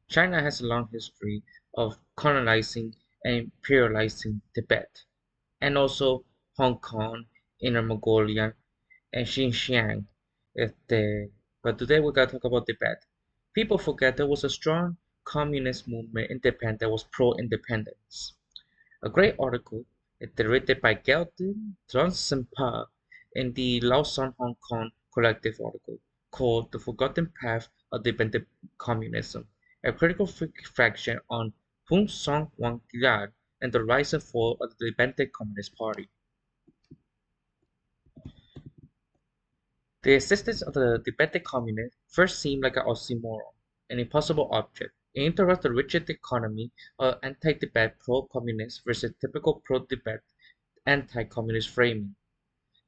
China has a long history of colonizing and imperializing Tibet, and also Hong Kong, Inner Mongolia, and Xinjiang. But today we're going to talk about Tibet. People forget there was a strong communist movement in Japan that was pro-independence. A great article written by Gelton Tronsempah in the Lausanne Hong Kong Collective article called The Forgotten Path of Dependent Communism, a critical fraction on Hung Song Wang and the rise and fall of the Dependent Communist Party. The existence of the Tibetan communists first seemed like an oxymoron, an impossible object. It interrupts the rigid economy of anti-Tibet pro-communist versus typical pro-Tibet anti-communist framing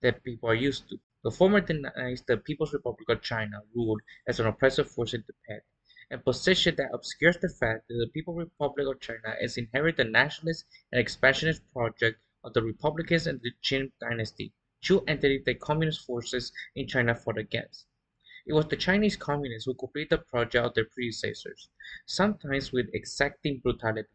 that people are used to. The former denies the People's Republic of China ruled as an oppressive force in Tibet, a position that obscures the fact that the People's Republic of China is inherent the nationalist and expansionist project of the Republicans and the Qing dynasty, two entities that communist forces in China fought against. It was the Chinese communists who completed the project of their predecessors, sometimes with exacting brutality.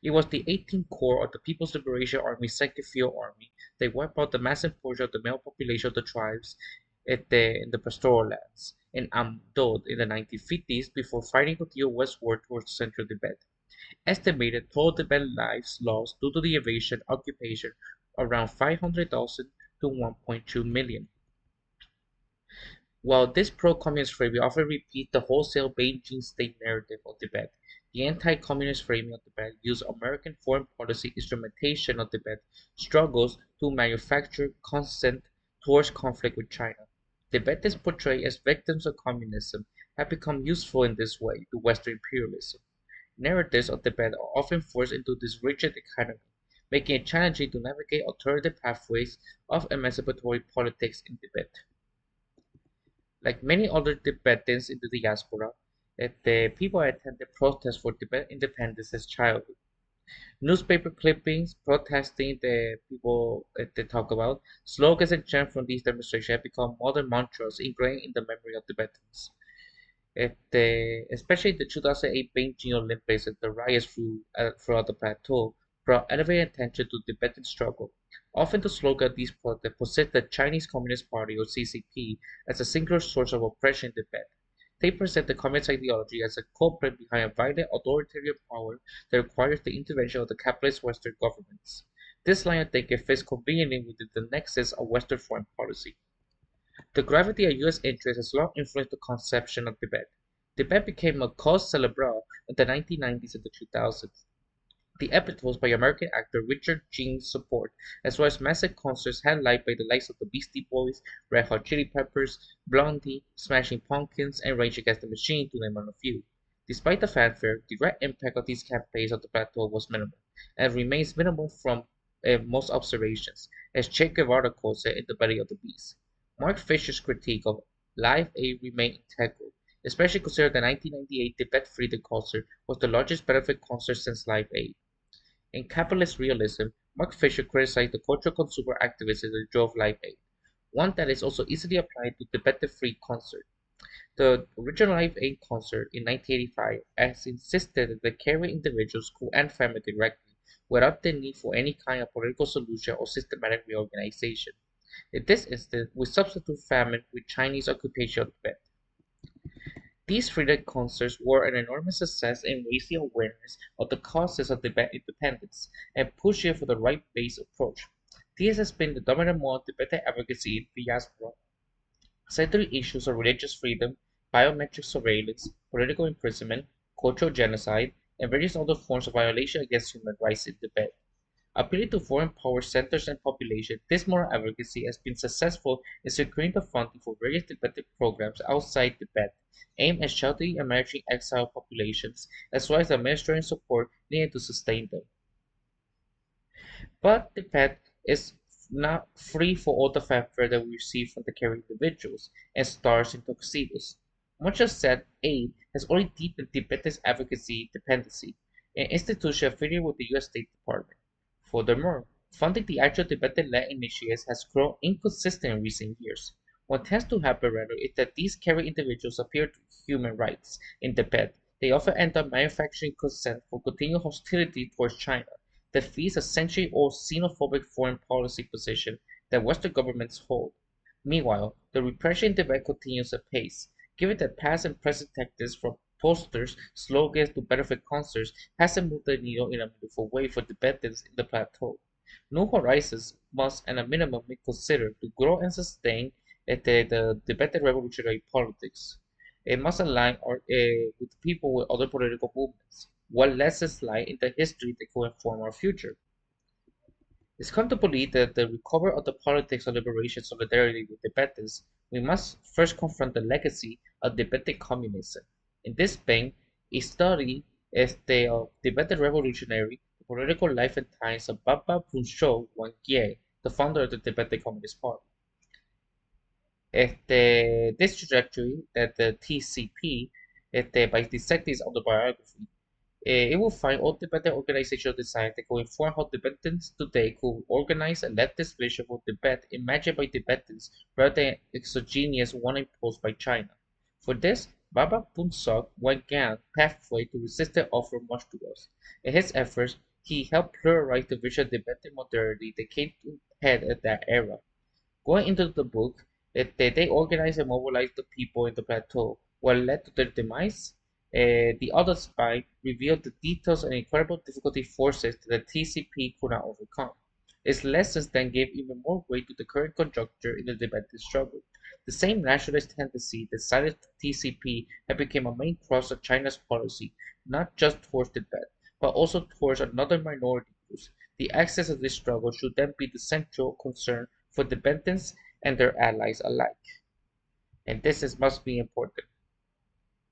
It was the 18th Corps of the People's Liberation Army Second Field Army that wiped out the massive portion of the male population of the tribes in the pastoral lands in Amdod in the 1950s before fighting continue westward towards central Tibet. Estimated total Tibetan lives lost due to the invasion occupation around 500,000 to 1.2 million. While this pro-communist framing often repeats the wholesale Beijing state narrative of Tibet, the anti-communist framing of Tibet uses American foreign policy instrumentation of Tibet struggles to manufacture consent towards conflict with China. Tibetans portrayed as victims of communism have become useful in this way to Western imperialism. Narratives of Tibet are often forced into this rigid economy, making it challenging to navigate alternative pathways of emancipatory politics in Tibet. Like many other Tibetans in the diaspora, the people attended protests for Tibet independence as childhood. Newspaper clippings protesting the people they talk about, slogans and chants from these demonstrations have become modern mantras ingrained in the memory of Tibetans. Especially the 2008 Beijing Olympics and the riots throughout the plateau brought elevated attention to Tibetan struggle. Often the slogan of these protests possessed the Chinese Communist Party or CCP as a singular source of oppression in Tibet. They present the communist ideology as a culprit behind a violent authoritarian power that requires the intervention of the capitalist Western governments. This line of thinking fits conveniently within the nexus of Western foreign policy. The gravity of U.S. interests has long influenced the conception of Tibet. Tibet became a cause célèbre in the 1990s and the 2000s. The episodes by American actor Richard Gene's support, as well as massive concerts headlined by the likes of the Beastie Boys, Red Hot Chili Peppers, Blondie, Smashing Pumpkins, and Rage Against the Machine, to name a few. Despite the fanfare, the direct impact of these campaigns on the plateau was minimal, and remains minimal from most observations, as Che Guevara quotes it in The Belly of the Beast. Mark Fisher's critique of Live Aid remained integral, especially considering the 1998 Tibet Freedom Concert was the largest benefit concert since Live Aid. In capitalist realism, Mark Fisher criticized the cultural consumer activism that drove Live Aid, one that is also easily applied to Tibetan Free Concert. The original Live Aid concert in 1985 has insisted that they carry individuals and family directly, without the need for any kind of political solution or systematic reorganization. In this instance, we substitute famine with Chinese occupation of Tibet. These freedom concerts were an enormous success in raising awareness of the causes of Tibet independence and pushing for the right-based approach. This has been the dominant mode of Tibetan advocacy in the diaspora, centering issues of religious freedom, biometric surveillance, political imprisonment, cultural genocide, and various other forms of violation against human rights in Tibet. Appealing to foreign power centers and population, this moral advocacy has been successful in securing the funding for various Tibetan programs outside Tibet, aimed at sheltering emerging exile populations, as well as administering support needed to sustain them. But Tibet is not free for all the fanfare that we receive from the carrying individuals and stars in tuxedos. Much of said aid has only deepened Tibetan's advocacy dependency, an institution affiliated with the U.S. State Department. Furthermore, funding the actual Tibetan-led initiatives has grown inconsistent in recent years. What tends to happen rather is that these carry individuals appear to human rights in Tibet They often end up manufacturing consent for continued hostility towards China that feeds a century-old xenophobic foreign policy position that Western governments hold. Meanwhile, the repression in Tibet continues apace, given that past and present tactics from posters, slogans to benefit concerts hasn't moved the needle in a meaningful way for Tibetans in the plateau. New horizons must, at a minimum, be considered to grow and sustain the Tibetan revolutionary politics. It must align with people with other political movements. What lessons lie in the history that could inform our future? It's come to believe that the recovery of the politics of liberation solidarity with Tibetans, we must first confront the legacy of Tibetan communism. In this vein, a study is the of Tibetan revolutionary, the political life and times of Baba Punsho Wangyal, the founder of the Tibetan Communist Party. This trajectory that the TCP, by dissecting his autobiography, it will find all Tibetan organizational design that could inform how Tibetans today could organize a leftist vision for Tibet imagined by Tibetans rather than exogenous one imposed by China. For this, Baba Punsok Wangyal pathway to resistance offered much to us. In his efforts, he helped pluralize the vision of Tibetan modernity that came to head at that era. Going into the book, they organized and mobilized the people in the plateau. What led to their demise? The other spy revealed the details and incredible difficulty forces that the TCP could not overcome. Its lessons then gave even more weight to the current conjuncture in the Tibetan struggle. The same nationalist tendency that silenced the TCP had become a main cross of China's policy, not just towards Tibet, but also towards another minority groups. The access of this struggle should then be the central concern for Tibetans and their allies alike. And must be important.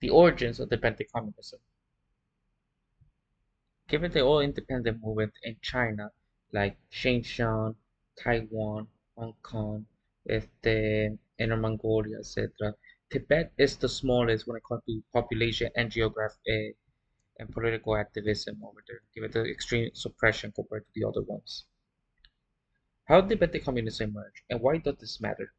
The origins of Tibetan communism. Given the all independent movement in China, like Xinjiang, Taiwan, Hong Kong, Inner Mongolia, etc., Tibet is the smallest when it comes to population and geography and political activism over there, given the extreme suppression compared to the other ones. How did Tibetan communism emerge, and why does this matter?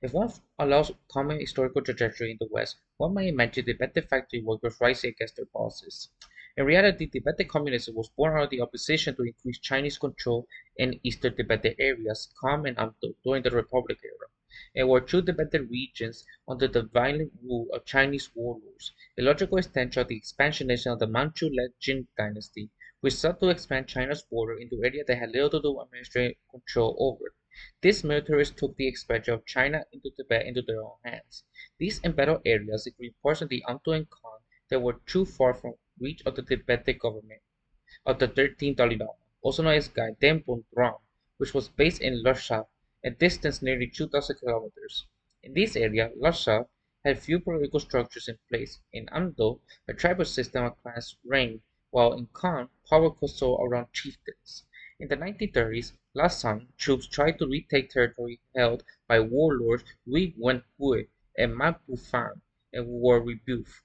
If one allows common historical trajectory in the West, one might imagine Tibetan factory workers rising against their bosses. In reality, Tibetan communism was born out of the opposition to increased Chinese control in eastern Tibetan areas, Kham and Amdo, during the Republic era, and were true Tibetan regions under the violent rule of Chinese warlords, a logical extension of the expansionism of the Manchu-led Jin dynasty, which sought to expand China's border into areas they had little to do administrative control over. These militaries took the expansion of China into Tibet into their own hands. These embattled areas reinforced the Amdo and Khan that were too far from reach of the Tibetan government of the 13th Dalai Lama, also known as Gai Denpon Ram, which was based in Lhasa, a distance nearly 2,000 kilometers. In this area, Lhasa had few political structures in place. In Amdo, a tribal system of clans reigned, while in Khan, power console around chieftains. In the 1930s, Lhasa troops tried to retake territory held by warlords Hui Wenhui and Ma Bufang and were rebuffed.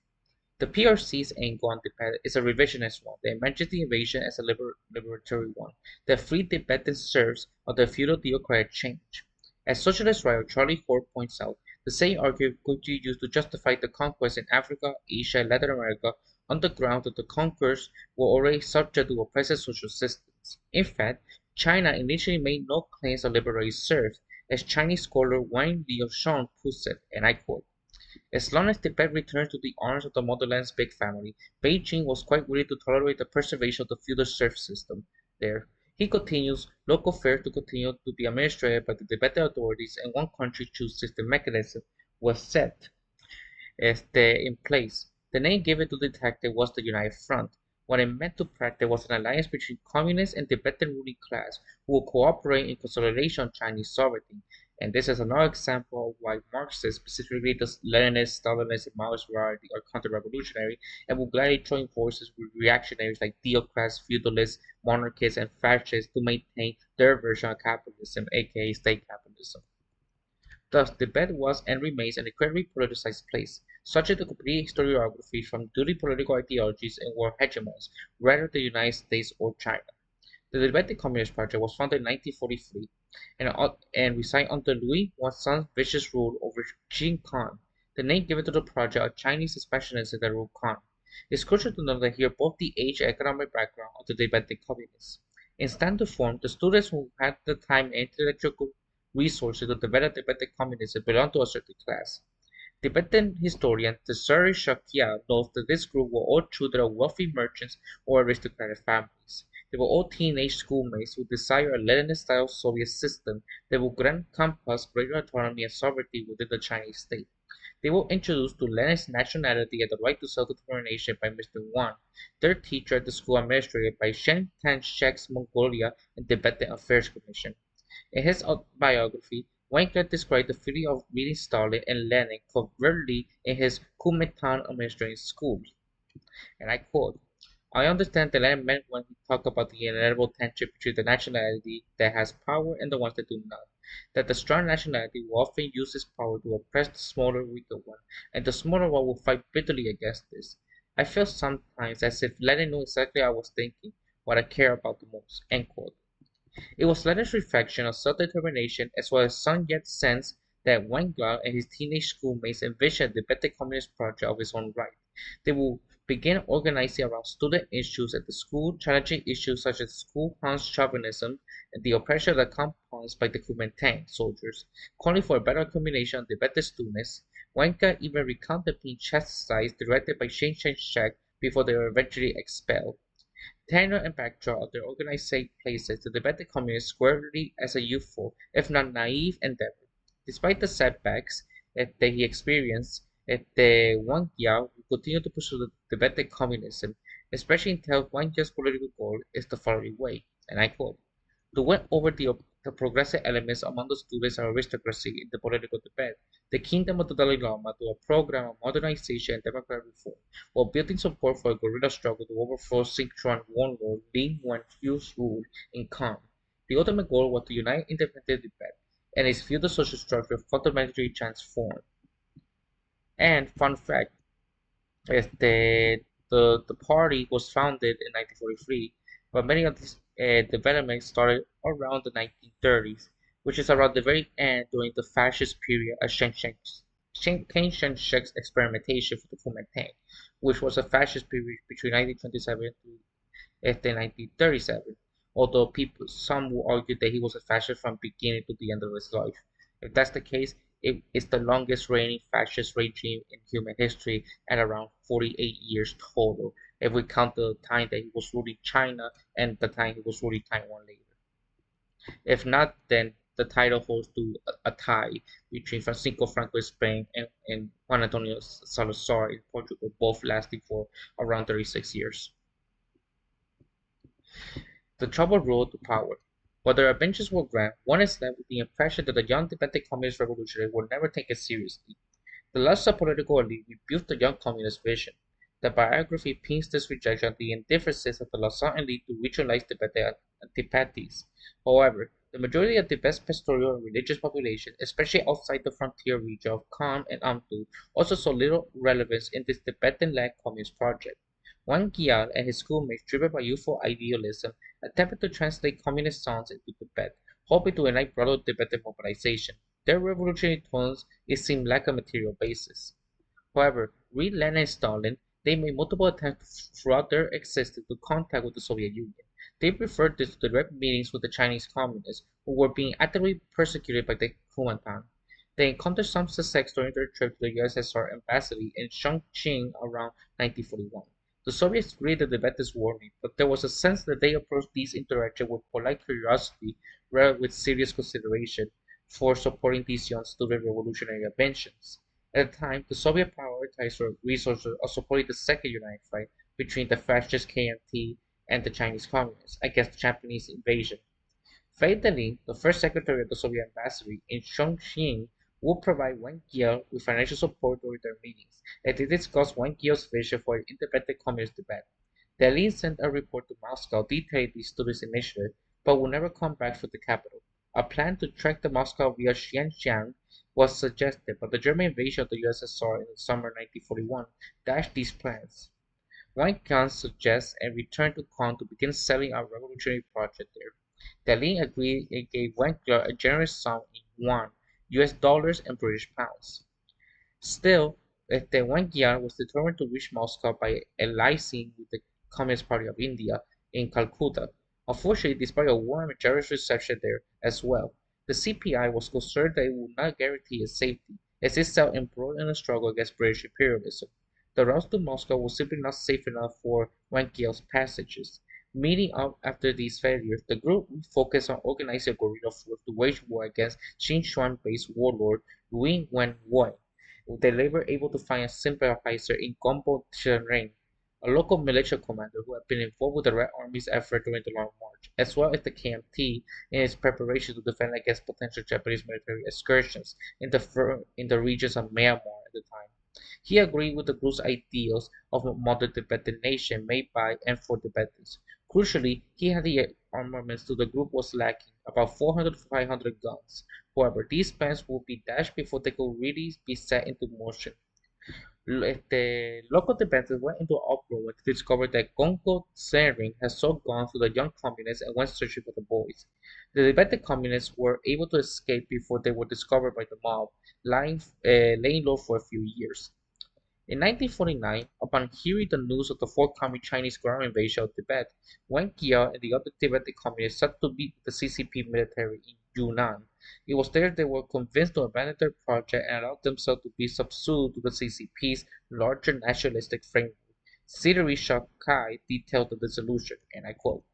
The PRC's angle on Tibet is a revisionist one that imagines the invasion as a liberatory one that freed Tibetans serfs of the feudal theocratic change. As socialist writer Charlie Ford points out, the same argument could be used to justify the conquest in Africa, Asia, and Latin America on the ground that the conquerors were already subject to oppressive social systems. In fact, China initially made no claims of liberating serfs, as Chinese scholar Wang Liushang puts it, and I quote, as long as Tibet returned to the arms of the motherland's big family, Beijing was quite willing to tolerate the preservation of the feudal serf system there. He continues, local affairs to continue to be administered by the Tibetan authorities and one country two system mechanism was set in place. The name given to the tactic was the United Front. What it meant to practice was an alliance between communists and Tibetan ruling class who would cooperate in consolidation of Chinese sovereignty. And this is another example of why Marxists, specifically the Leninists, Stalinists, and Maoist variety, are counter-revolutionary and will gladly join forces with reactionaries like theocrats, feudalists, monarchists, and fascists to maintain their version of capitalism, aka state capitalism. Thus, Tibet was and remains an incredibly politicized place, subject to complete historiography from duly political ideologies and world hegemons, rather than the United States or China. The Tibetan Communist Project was founded in 1943 and resigned under Louis Wonsan's vicious rule over Qing Khan, the name given to the project of Chinese expansionists that ruled Khan. It's crucial to note that here both the age and economic background of the Tibetan communists. In standard form, the students who had the time and intellectual resources to develop Tibetan communism belonged to a certain class. Tibetan historian Tesari Shakya notes that this group were all children of wealthy merchants or aristocratic families. They were all teenage schoolmates who desired a Leninist-style Soviet system that would grant campus greater autonomy and sovereignty within the Chinese state. They were introduced to Lenin's nationality and the right to self-determination by Mr. Wan, their teacher at the school administrated by Shen Tan-shek's Mongolia and Tibetan Affairs Commission. In his autobiography, Weingarten described the feeling of reading Stalin and Lenin covertly in his Kuomintang administrating school, and I quote, I understand that Lenin meant when he talked about the inevitable tension between the nationality that has power and the ones that do not, that the strong nationality will often use its power to oppress the smaller, weaker one, and the smaller one will fight bitterly against this. I feel sometimes as if Lenin knew exactly what I was thinking, what I care about the most. End quote. It was Lenin's reflection of self-determination as well as Sun Yat-sen's sense that Wangla and his teenage schoolmates envisioned the better communist project of his own right. They will begin organizing around student issues at the school, challenging issues such as school house chauvinism and the oppression of the compounds by the Kuomintang soldiers, calling for a better combination of the better students. Wangla even recounted being chastised directed by Shen Shek before they were eventually expelled. Tenure and backdrop of their organized places to debate the communists squarely as a youthful, if not naive, endeavor. Despite the setbacks that he experienced, the Wang Yao will continue to pursue the Tibetan communism, especially until Wang Yao's political goal is the following way, and I quote, to win over the progressive elements among the students and aristocracy in the political debate, the kingdom of the Dalai Lama to a program of modernization and democratic reform, while building support for a guerrilla struggle to overthrow Sichuan warlord Lin Wenfu's rule in Kham. The ultimate goal was to unite independent Tibet and its feudal social structure fundamentally transformed. And fun fact, the party was founded in 1943, but many of these developments started around the 1930s, which is around the very end during the fascist period of Chiang Kai-shek's experimentation for the Kuomintang, which was a fascist period between 1927 to 1937, although some will argue that he was a fascist from beginning to the end of his life. If that's the case, it is the longest reigning fascist regime in human history at around 48 years total, if we count the time that he was ruling China and the time he was ruling Taiwan later. If not, then the title holds to a tie between Francisco Franco in Spain and Juan Antonio Salazar in Portugal, both lasting for around 36 years. The troubled road to power. While their adventures were grand, one is left with the impression that the young Tibetan communist revolutionaries would never take it seriously. The Lhasa political elite rebuked the young communist vision. The biography paints this rejection of the indifferences of the Lhasa elite to regionalize Tibetis. However, the majority of Tibet's pastoral and religious population, especially outside the frontier region of Kham and Amtu, also saw little relevance in this Tibetan-led communist project. Wang Gyal and his schoolmates, driven by youthful idealism, attempted to translate communist songs into Tibet, hoping to unite broader Tibetan mobilization. Their revolutionary tones it seemed lack a material basis. However, read Lenin and Stalin, they made multiple attempts throughout their existence to contact with the Soviet Union. They preferred this to direct meetings with the Chinese communists, who were being actively persecuted by the Kuomintang. They encountered some success during their trip to the USSR embassy in Chongqing around 1941. The Soviets greeted the Tibetans warmly, but there was a sense that they approached these interactions with polite curiosity rather than with serious consideration for supporting these young student revolutionary inventions. At the time, the Soviet prioritized their resources on supporting the second united fight between the fascist KMT and the Chinese communists against the Japanese invasion. Fatally, the first secretary of the Soviet embassy in Chongqing would provide Wang Giao with financial support during their meetings, and they discussed Wang Giao's vision for an independent communist Tibet. Delhi sent a report to Moscow detailing the students' initiative, but would never come back for the capital. A plan to track the Moscow via Xianjiang was suggested, but the German invasion of the USSR in the summer 1941 dashed these plans. Wang Khan suggests a return to Kong to begin selling our revolutionary project there. Delhi agreed and gave Wengler a generous sum in yuan, US dollars and British pounds. Still, Wang Yan was determined to reach Moscow by allying with the Communist Party of India in Calcutta. Unfortunately, despite a warm and generous reception there as well, the CPI was concerned that it would not guarantee its safety, as it still embroiled in a struggle against British imperialism. The route to Moscow was simply not safe enough for Wang Yan's passages. Meeting up after these failures, the group focused on organizing a guerrilla force to wage war against Xinjiang-based warlord Louis Wenwei. They were able to find a sympathizer in Gombo Chen, a local militia commander who had been involved with the Red Army's effort during the Long March, as well as the KMT in its preparation to defend against potential Japanese military excursions in the regions of Myanmar at the time. He agreed with the group's ideals of a modern Tibetan nation made by and for Tibetans. Crucially, he had the armaments to the group was lacking, about 400 to 500 guns. However, these plans would be dashed before they could really be set into motion. Local Tibetans went into uproar when they discovered that Congo Tsering had sold guns to the young communists and went searching for the boys. The Tibetan communists were able to escape before they were discovered by the mob, laying low for a few years. In 1949, upon hearing the news of the forthcoming Chinese ground invasion of Tibet, Wang Kia and the other Tibetan communists set to meet the CCP military in Yunnan. It was there they were convinced to abandon their project and allow themselves to be subsumed to the CCP's larger nationalistic framework. Siri Shakai detailed the dissolution, and I quote,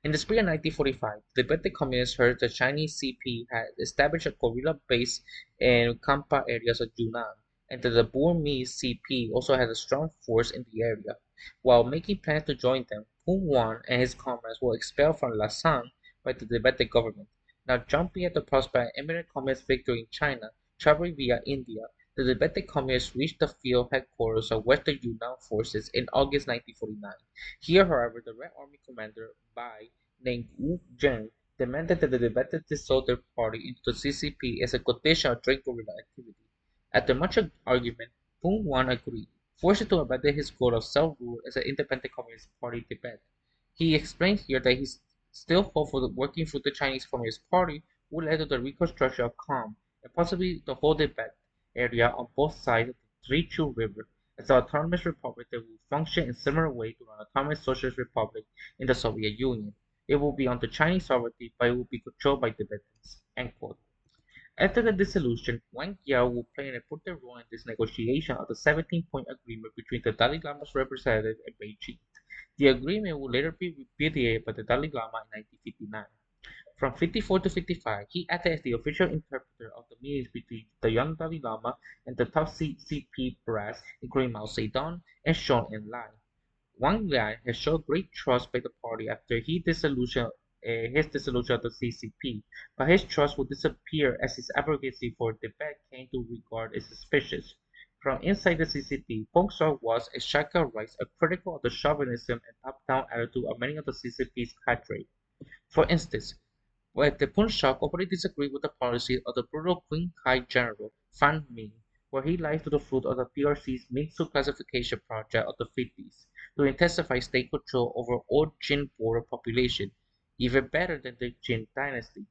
in the spring of 1945, the Tibetan communists heard the Chinese CP had established a guerrilla base in Kampa areas of Yunnan, and that the Burmese CP also had a strong force in the area. While making plans to join them, Phu Wan and his comrades were expelled from Lhasa by the Tibetan government. Now jumping at the prospect of imminent communist victory in China, traveling via India, the Tibetan communists reached the field headquarters of Western Yunnan forces in August 1949. Here, however, the Red Army commander, Bai, named Wu Zheng, demanded that the Tibetans dissolve their party into the CCP as a condition of joint guerrilla activity. After much argument, Phu Wan agreed, forced to abandon his goal of self-rule as an independent communist party in Tibet. He explained here that he still hopeful that working for the Chinese Communist Party would lead to the reconstruction of Kham and possibly the whole Tibet area on both sides of the Trichu River as an autonomous republic that would function in similar way to an autonomous socialist republic in the Soviet Union. It will be under Chinese sovereignty, but it will be controlled by Tibetans. End quote. After the dissolution, Wang Yao will play an important role in this negotiation of the 17-point agreement between the Dalai Lama's representative and Beijing. The agreement would later be repudiated by the Dalai Lama in 1959. From 54 to 55, he acted as the official interpreter of the meetings between the young Dalai Lama and the top CCP brass, including Mao Zedong and Zhou Enlai. Wang Lian has shown great trust by the party after his dissolution of the CCP, but his trust would disappear as his advocacy for Tibet came to regard as suspicious. From inside the CCP, Peng Shou was, as Shaka writes, a critical of the chauvinism and top-down attitude of many of the CCP's cadre. For instance, where the Punjab openly disagreed with the policies of the brutal Qing Kai general Fan Ming, where he lied to the fruit of the PRC's Mingsu classification project of the 50s to intensify state control over all Jin border population, even better than the Jin dynasty.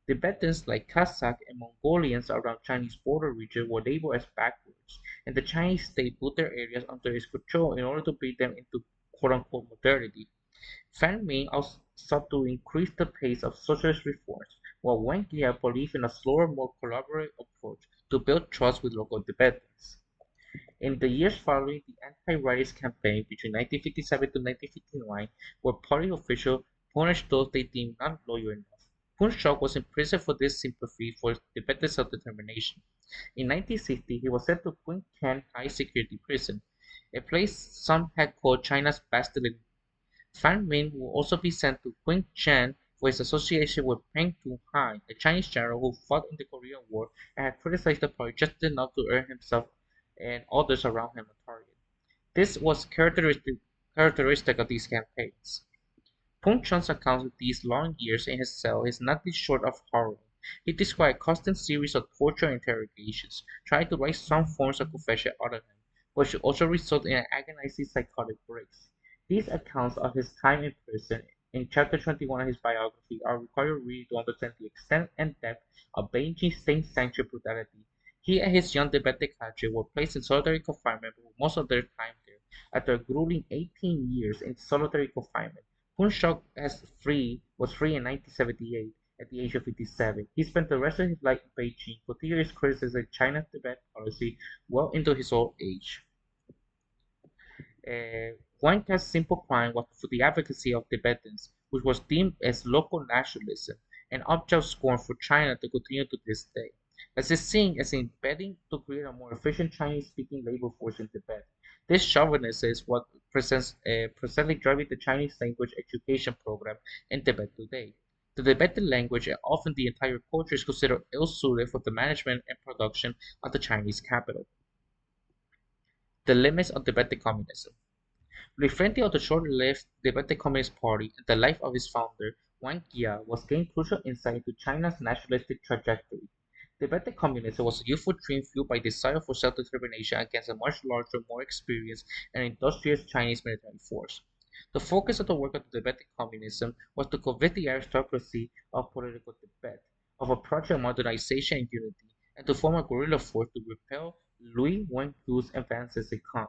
Tibetans like Kazakh and Mongolians around Chinese border region were labeled as backwards, and the Chinese state put their areas under its control in order to bring them into quote-unquote modernity. Fan Ming also sought to increase the pace of socialist reforms, while Wang Jia believed in a slower, more collaborative approach to build trust with local Tibetans. In the years following the anti-riots campaign between 1957 to 1959, where party officials punished those they deemed not loyal enough, Pun Shok was imprisoned for this sympathy for Tibetan self-determination. In 1960, he was sent to Quen Can High Security Prison, a place some had called China's Bastille. Fan Min will also be sent to Queenshan for his association with Peng Tu-hai, a Chinese general who fought in the Korean War and had criticized the party just enough to earn himself and others around him a target. This was characteristic of these campaigns. Peng Chun's account of these long years in his cell is nothing short of horrible. He described a constant series of torture and interrogations, trying to write some forms of confession out of him, which also result in agonizing psychotic breaks. These accounts of his time in prison in chapter 21 of his biography are required reading to understand the extent and depth of Beijing's state-sanctioned brutality. He and his young Tibetan cadre were placed in solitary confinement for most of their time there. After a grueling 18 years in solitary confinement, was free in 1978 at the age of 57. He spent the rest of his life in Beijing, continuing his criticism of China's Tibet policy well into his old age. Huanca's simple crime was for the advocacy of Tibetans, which was deemed as local nationalism, an object of scorn for China to continue to this day, as is seen as embedding to create a more efficient Chinese-speaking labor force in Tibet. This chauvinism is what presently driving the Chinese language education program in Tibet today. The Tibetan language and often the entire culture is considered ill-suited for the management and production of the Chinese capital. The limits of Tibetan communism. Reflecting on the short-lived Tibetan Communist Party and the life of its founder, Wang Jia was gained crucial insight into China's nationalistic trajectory. Tibetan communism was a youthful dream fueled by desire for self-determination against a much larger, more experienced, and industrious Chinese military force. The focus of the work of the Tibetan communism was to convince the aristocracy of political Tibet of a project of modernization and unity, and to form a guerrilla force to repel Louis Wenquo's advances in Kham.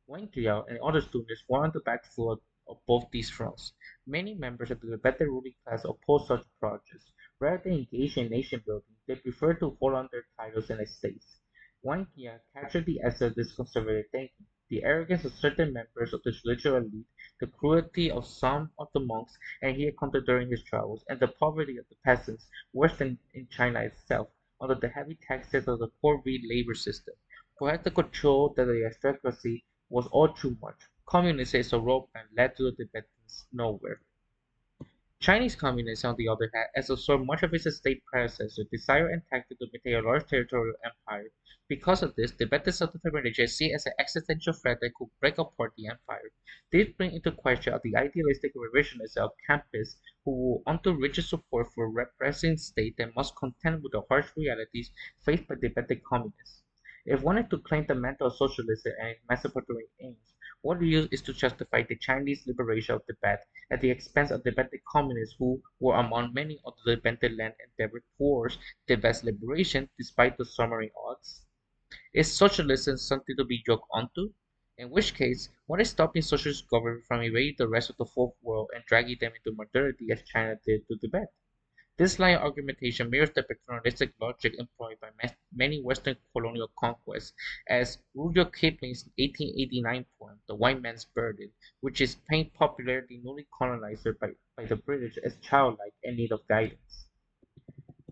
Wang Jiao and other students were on the battlefield of both these fronts. Many members of the Tibetan ruling class opposed such projects. Rather than engage in nation building, they preferred to hold on their titles and estates. Wang Jia captured the essence of this conservative thinking, the arrogance of certain members of the religious elite, the cruelty of some of the monks and he encountered during his travels, and the poverty of the peasants, worse than in China itself, under the heavy taxes of the poor reed labor system. Perhaps the control that the aristocracy was all too much. Communism as a roadmap led to the Tibetans nowhere. Chinese communism, on the other hand, has absorbed much of its state predecessor, desire and tactic to maintain a large territorial empire. Because of this, Tibetan self-determination is seen as an existential threat that could break apart the empire. This brings into question the idealistic revisionism of campists who want rigid support for a repressing state that must contend with the harsh realities faced by Tibetan communists. If one is to claim the mantle of socialism and emancipatory aims, what use is to justify the Chinese liberation of Tibet at the expense of Tibetan communists who were among many of the Tibetan land endeavored towards Tibet's liberation despite the summary odds? Is socialism something to be joked onto? In which case, what is stopping socialist government from invading the rest of the folk world and dragging them into modernity as China did to Tibet? This line of argumentation mirrors the paternalistic logic employed by many Western colonial conquests, as Rudyard Kipling's 1889 poem, The White Man's Burden, which is painted popularly newly colonizer by the British as childlike and in need of guidance.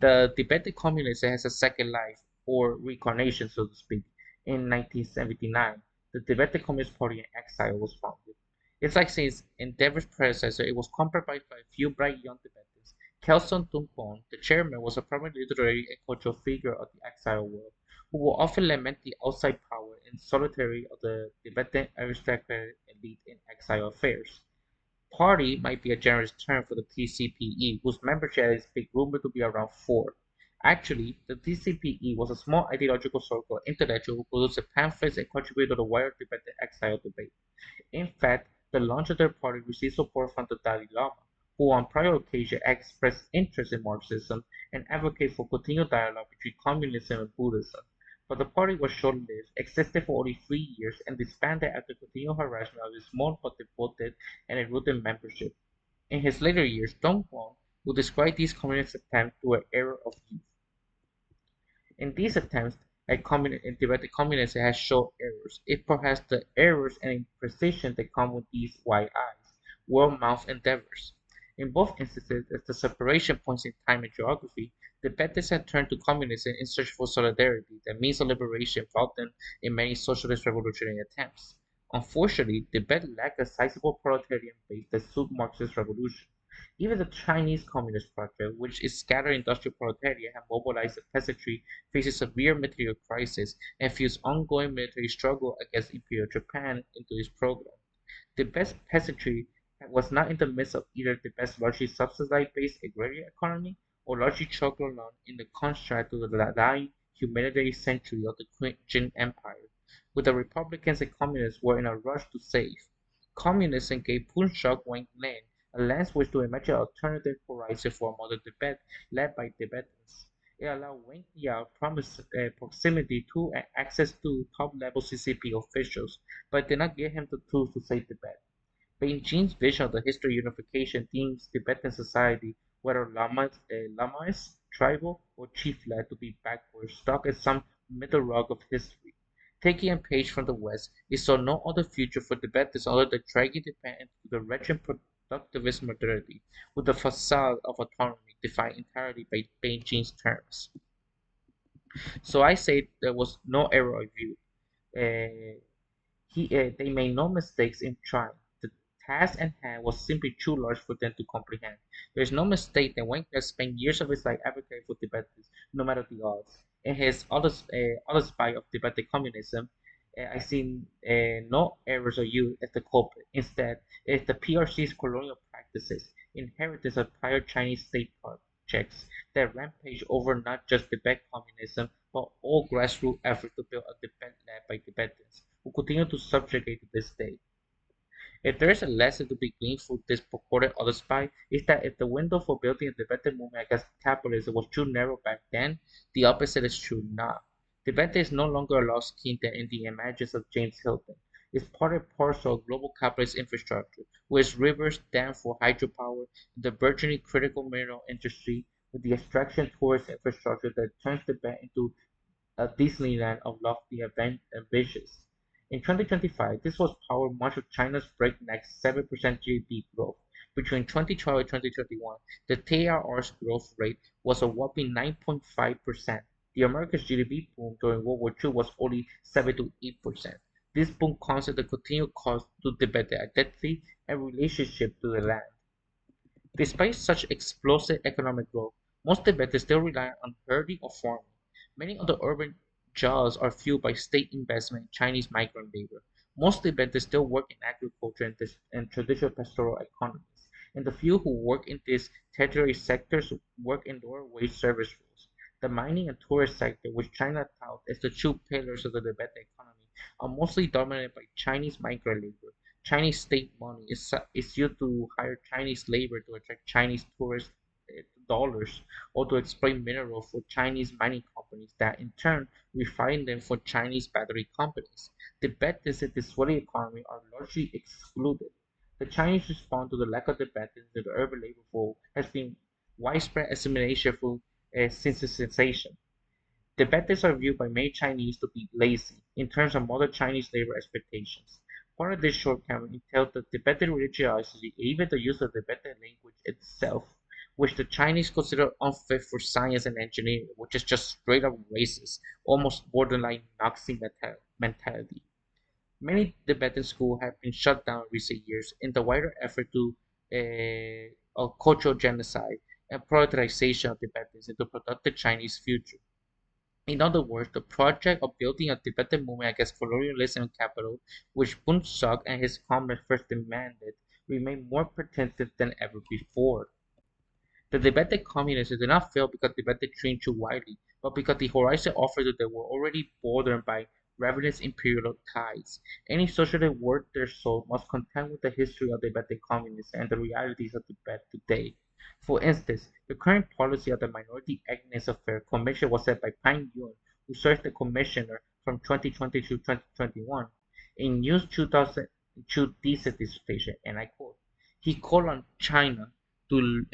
The Tibetan communism has a second life, or reincarnation, so to speak. In 1979, the Tibetan Communist Party in exile was founded. It's like saying its endeavor's predecessor, it was compromised by a few bright young Tibetans. Kelston Tumpon, the chairman, was a prominent literary and cultural figure of the exile world, who will often lament the outside power and solitary of the Tibetan aristocratic elite in exile affairs. Party might be a generous term for the TCPE, whose membership is been rumored to be around 4. Actually, the TCPE was a small ideological circle of intellectuals who produced pamphlets and contributed to the wider Tibetan exile debate. In fact, the launch of their party received support from the Dalai Lama, who on prior occasions expressed interest in Marxism and advocated for continued dialogue between communism and Buddhism. But the party was short-lived, existed for only 3 years, and disbanded after continued harassment of its small but devoted and enrooted membership. In his later years, Dong Huang would describe these communist attempts to an era of youth. In these attempts at Tibetan communism has shown errors. It perhaps the errors and imprecision that come with these wide eyes, well-mouthed endeavors. In both instances, as the separation points in time and geography, the Tibetans had turned to communism in search for solidarity, the means of liberation involved them in many socialist revolutionary attempts. Unfortunately, Tibet lacked a sizable proletarian base that suited Marxist revolution. Even the Chinese Communist Project, which is scattered industrial proletariat, have mobilized the peasantry, faces severe material crisis, and fuels ongoing military struggle against Imperial Japan into its program. The best peasantry was not in the midst of either the best largely subsidized-based agrarian economy or largely chocolate alone in the contrast to the dying humanitarian century of the Qing Empire, which the Republicans and Communists were in a rush to save. Communism gave Punjab Wang Lin a lens which to imagine an alternative horizon for a modern Tibet led by Tibetans. It allowed Wang Yao proximity to and access to top-level CCP officials, but did not give him the tools to save Tibet. Beijing's vision of the history unification deems Tibetan society, whether Lamaist, tribal, or chief-led, to be backward, stuck in some middle rug of history. Taking a page from the West, it saw no other future for Tibetans other than dragging Tibet into the wretched productivist modernity, with the facade of autonomy defined entirely by Beijing's terms. So I say there was no error of view. Uh, they made no mistakes in trying. The task at hand was simply too large for them to comprehend. There is no mistake that Wang has spent years of his life advocating for Tibetans, no matter the odds. In his other spy of Tibetan communism, I see no errors or use as the culprit. Instead, it is the PRC's colonial practices, inheritance of prior Chinese state projects, that rampage over not just Tibet communism, but all grassroots efforts to build a Tibet led by Tibetans who continue to subjugate to this day. If there is a lesson to be gleaned from this purported other spy, is that if the window for building a Tibetan movement against capitalism was too narrow back then, the opposite is true now. Tibet is no longer a lost kingdom in the images of James Hilton. It's part and parcel of global capitalist infrastructure, with its rivers dammed for hydropower, the burgeoning critical mineral industry, with the extraction tourist infrastructure that turns Tibet into a Disneyland of lofty ambitions. In 2025, this was powered much of China's breakneck 7% GDP growth. Between 2012 and 2021, the TRR's growth rate was a whopping 9.5%. The America's GDP boom during World War II was only 7 to 8%. This boom comes at the continued cost to Tibetan identity and relationship to the land. Despite such explosive economic growth, most Tibetans still rely on herding or farming. Many of the urban jobs are fueled by state investment in Chinese migrant labor. Most Tibetans still work in agriculture and traditional pastoral economies, and the few who work in these tertiary sectors work in lower wage service roles. The mining and tourist sector, which China touts as the two pillars of the Tibetan economy, are mostly dominated by Chinese migrant labor. Chinese state money is used to hire Chinese labor to attract Chinese tourist dollars or to exploit minerals for Chinese mining companies that in turn refine them for Chinese battery companies. Tibetans in the swelling economy are largely excluded. The Chinese response to the lack of Tibetans in the urban labor pool has been widespread assimilation through sensitization. Tibetans are viewed by many Chinese to be lazy in terms of modern Chinese labor expectations. Part of this shortcoming entails the Tibetan religiosity and even the use of the Tibetan language itself, which the Chinese consider unfit for science and engineering, which is just straight up racist, almost borderline Nazi mentality. Many Tibetan schools have been shut down in recent years in the wider effort to cultural genocide and prioritization of Tibetans into productive Chinese future. In other words, the project of building a Tibetan movement against colonialism and capital, which Bunsak and his comrades first demanded, remained more pretentious than ever before. The Tibetan communists did not fail because Tibetan trained too widely, but because the horizon offered to them were already bordered by ravenous imperial ties. Any socialist worth their salt must contend with the history of Tibetan communism and the realities of Tibet today. For instance, the current policy of the Minority Ethnics Affairs Commission was set by Pang Yun, who served as commissioner from 2020 to 2021. In News 2002 thesis dissertation, and I quote, he called on China to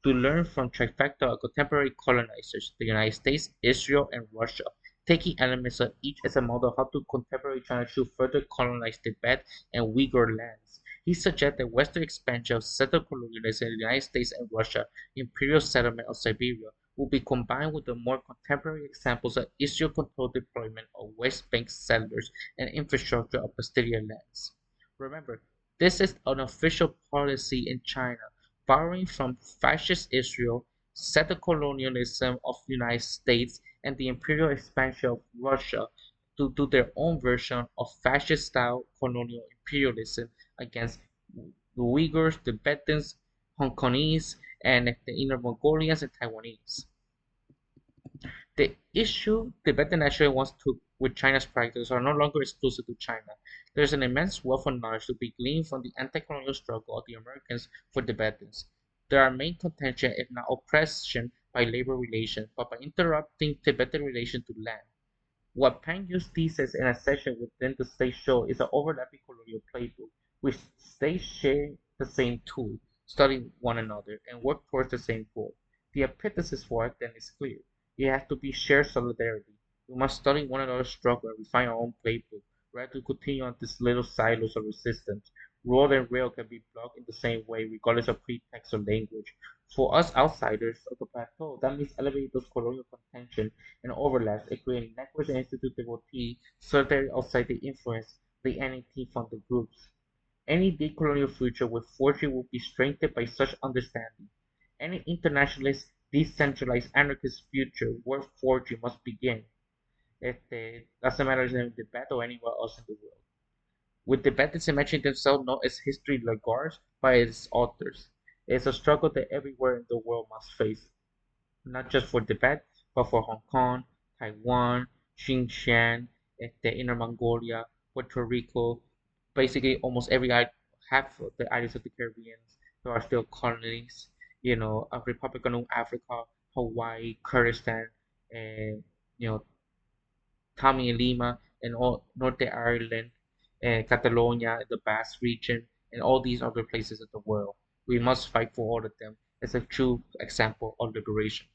learn from trifecta of contemporary colonizers, the United States, Israel, and Russia, taking elements of each as a model of how to contemporary China should further colonize Tibet and Uyghur lands. He suggested Western expansion of settler colonialism in the United States and Russia, imperial settlement of Siberia, will be combined with the more contemporary examples of Israel-controlled deployment of West Bank settlers and infrastructure of Palestinian lands. Remember, this is an official policy in China, borrowing from fascist Israel, settler colonialism of the United States, and the imperial expansion of Russia to do their own version of fascist-style colonial imperialism against the Uyghurs, Tibetans, Hong Kongese, and the Inner Mongolians and Taiwanese. The issue Tibetan naturally wants to with China's practices are no longer exclusive to China. There is an immense wealth of knowledge to be gleaned from the anti-colonial struggle of the Americans for Tibetans. There are main contention, if not oppression, by labor relations, but by interrupting Tibetan relation to land. What Pangyu's thesis in a session within the state show is an overlapping colonial playbook, which states share the same tool, study one another, and work towards the same goal. The antithesis for it then is clear. It has to be shared solidarity. We must study one another's struggle and refine our own playbook, rather than continue on these little silos of resistance. Road and rail can be blocked in the same way, regardless of pretext or language. For us outsiders of the plateau, that means elevating those colonial contention and overlaps and creating networks and institute devotee solidarity outside the influence the NAT-funded groups. Any decolonial future with fortune will be strengthened by such understanding. Any internationalist, decentralized, anarchist future worth forging must begin. Doesn't matter if it's in Tibet or anywhere else in the world. With Tibetans imagining themselves not as history laggards, but as authors. It's a struggle that everywhere in the world must face, not just for Tibet, but for Hong Kong, Taiwan, Xinjiang, Inner Mongolia, Puerto Rico, basically almost half of the islands of the Caribbean. There are still colonies, Republic of North Africa, Hawaii, Kurdistan, and you know Tommy and Lima, and all North Ireland, and Catalonia, the Basque region, and all these other places of the world. We must fight for all of them as a true example of liberation.